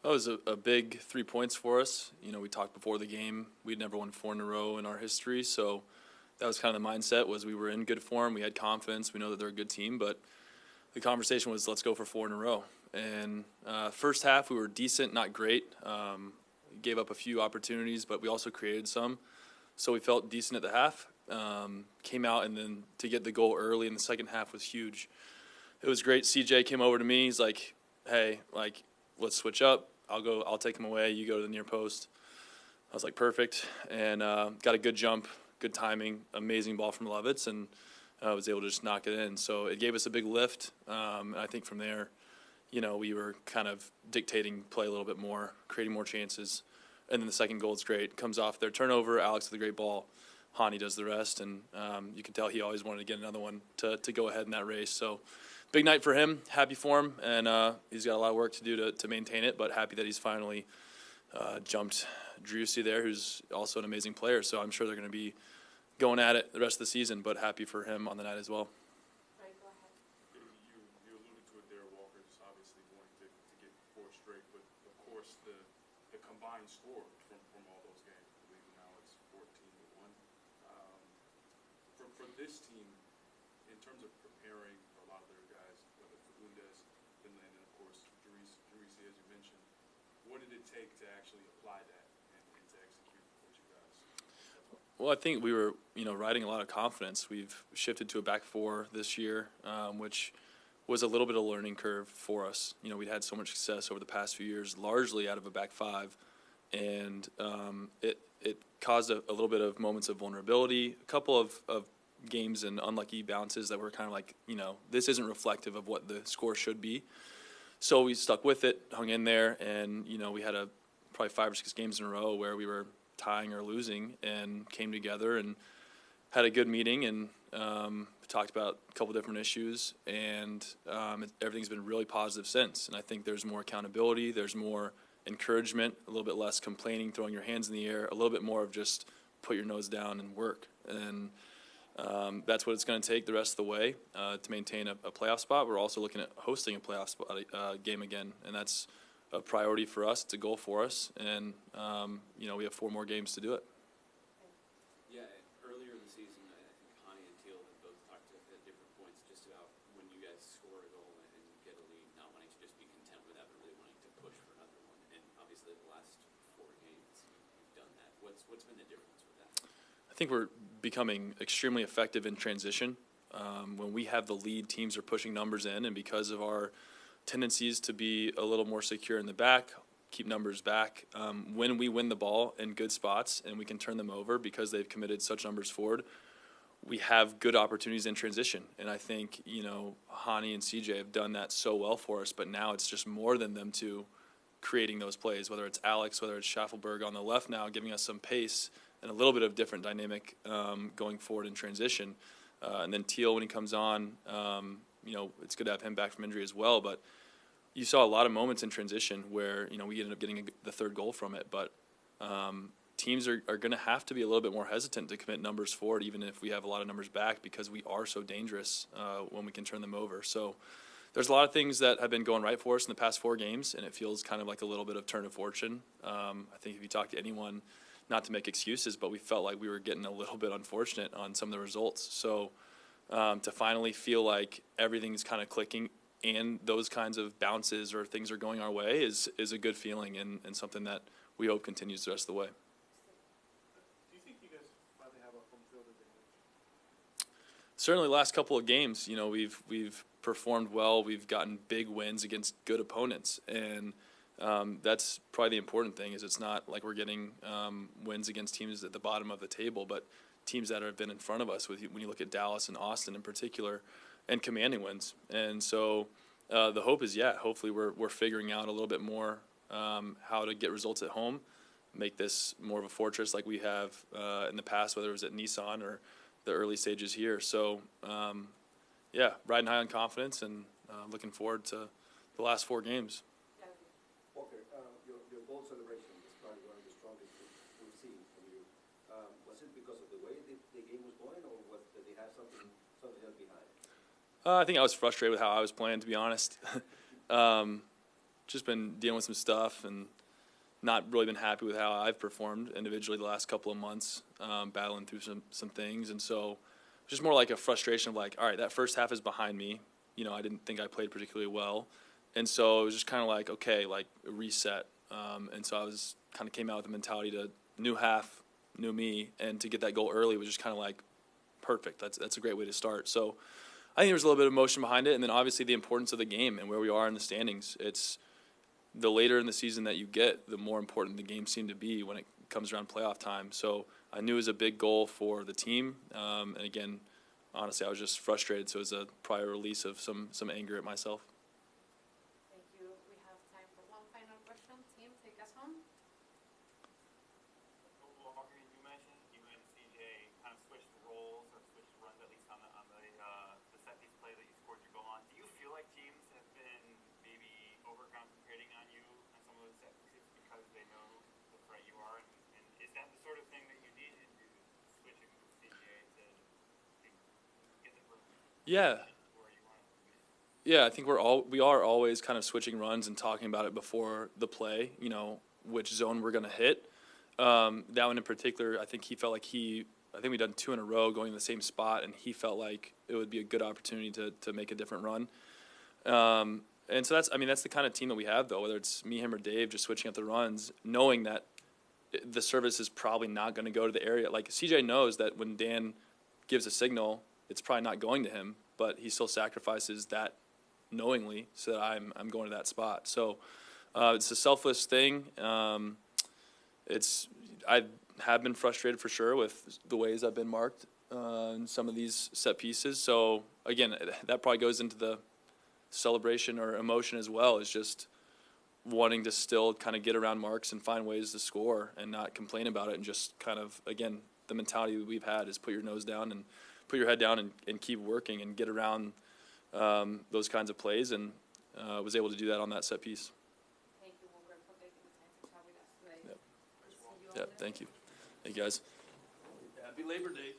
That was a big 3 points for us. You know, we talked before the game. We'd never won 4 in a row in our history, so that was kind of the mindset. Was we were in good form, we had confidence, we know that they're a good team, but the conversation was let's go for 4 in a row. And first half we were decent, not great. Gave up a few opportunities, but we also created some, so we felt decent at the half. Came out, and then to get the goal early in the second half was huge. It was great. CJ came over to me. He's like, "Hey, like, let's switch up. I'll take him away. You go to the near post." I was like, perfect, and got a good jump, good timing, amazing ball from Lovitz, and was able to just knock it in. So it gave us a big lift, and I think from there, you know, we were kind of dictating play a little bit more, creating more chances, and then the second goal is great. Comes off their turnover. Alex with a great ball. Hani does the rest, and you can tell he always wanted to get another one to go ahead in that race. So big night for him, happy for him, and he's got a lot of work to do to maintain it, but happy that he's finally jumped Drusy there, who's also an amazing player. So I'm sure they're going to be going at it the rest of the season, but happy for him on the night as well. Right, go ahead. You alluded to it there, Walker, just obviously wanting to get 4 straight, but of course the combined score from all those games, I believe now it's 14-1. For this team, in terms of preparing for a lot of their guys, whether Fagundes, Finland, and of course Drusy, as you mentioned, what did it take to actually apply that and to execute what you guys? Well, I think we were, riding a lot of confidence. We've shifted to a back 4 this year, which was a little bit of a learning curve for us. You know, we'd had so much success over the past few years, largely out of a back 5, and it caused a little bit of moments of vulnerability, a couple of games and unlucky bounces that were kind of like, this isn't reflective of what the score should be. So we stuck with it, hung in there, and, we had probably 5 or 6 games in a row where we were tying or losing and came together and had a good meeting and talked about a couple different issues, and everything's been really positive since. And I think there's more accountability, there's more encouragement, a little bit less complaining, throwing your hands in the air, a little bit more of just put your nose down and work. And that's what it's going to take the rest of the way to maintain a playoff spot. We're also looking at hosting a playoff spot, game again, and that's a priority for us. It's a goal for us, and we have 4 more games to do it. Yeah, earlier in the season, I think Hani and Teal have both talked at different points just about when you guys score a goal and get a lead, not wanting to just be content with that, but really wanting to push for another one. And obviously, the last 4 games, you've done that. What's been the difference with that? I think we're becoming extremely effective in transition. When we have the lead, teams are pushing numbers in, and because of our tendencies to be a little more secure in the back, keep numbers back, when we win the ball in good spots and we can turn them over because they've committed such numbers forward, we have good opportunities in transition. And I think, Hani and CJ have done that so well for us, but now it's just more than them two creating those plays, whether it's Alex, whether it's Schaffelberg on the left now, giving us some pace and a little bit of different dynamic going forward in transition. And then Teal, when he comes on, it's good to have him back from injury as well. But you saw a lot of moments in transition where, we ended up getting the 3rd goal from it. But teams are going to have to be a little bit more hesitant to commit numbers forward, even if we have a lot of numbers back, because we are so dangerous when we can turn them over. So there's a lot of things that have been going right for us in the past 4 games, and it feels kind of like a little bit of turn of fortune. I think if you talk to anyone, not to make excuses, but we felt like we were getting a little bit unfortunate on some of the results. So to finally feel like everything's kind of clicking and those kinds of bounces or things are going our way is a good feeling and something that we hope continues the rest of the way. Do you think you guys finally have a home field advantage? Certainly, last couple of games, we've performed well. We've gotten big wins against good opponents, and that's probably the important thing. Is it's not like we're getting wins against teams at the bottom of the table, but teams that have been in front of us. When you look at Dallas and Austin in particular, and commanding wins. And so the hope is, hopefully we're figuring out a little bit more how to get results at home, make this more of a fortress like we have in the past, whether it was at Nissan or the early stages here. So, riding high on confidence and looking forward to the last 4 games. Walker, your goal celebration is probably one of the strongest we've seen from you. Was it because of the way the game was going, or did they have something else behind? I think I was frustrated with how I was playing, to be honest. just been dealing with some stuff and not really been happy with how I've performed individually the last couple of months, battling through some things. And so just more like a frustration of like, all right, that first half is behind me. You know, I didn't think I played particularly well. And so it was just kind of like, okay, like a reset. And so I was kind of came out with the mentality to new half, new me, and to get that goal early was just kind of like perfect. That's a great way to start. So I think there was a little bit of emotion behind it, and then obviously the importance of the game and where we are in the standings. It's the later in the season that you get, the more important the games seem to be when it comes around playoff time. So I knew it was a big goal for the team, and again, honestly, I was just frustrated. So it was a prior release of some anger at myself. Thank you. We have time for one final question. Team, take us home. Walker, you mentioned you and CJ kind of switched roles or switched runs at least on the set piece play that you scored your goal on. Do you feel like teams have been maybe over-concentrating on you on some of those set pieces because they know the threat you are? And is that the sort of thing that you needed to switching with CJ to get the first? Yeah. Yeah, I think we are always kind of switching runs and talking about it before the play, you know, which zone we're going to hit. That one in particular, I think he felt like I think we'd done 2 in a row going to the same spot, and he felt like it would be a good opportunity to make a different run. And so that's the kind of team that we have, though, whether it's me, him, or Dave, just switching up the runs, knowing that the service is probably not going to go to the area. Like CJ knows that when Dan gives a signal, it's probably not going to him, but he still sacrifices that knowingly so that I'm going to that spot. So it's a selfless thing. I have been frustrated for sure with the ways I've been marked in some of these set pieces. So again, that probably goes into the celebration or emotion as well, is just wanting to still kind of get around marks and find ways to score and not complain about it, and just kind of, again, the mentality that we've had is put your nose down and put your head down and keep working and get around those kinds of plays, and was able to do that on that set piece. Thank you, Walker, for taking the time to chat with us today. Yep. See you Yeah, all thank you. Hey, guys. Happy Labor Day.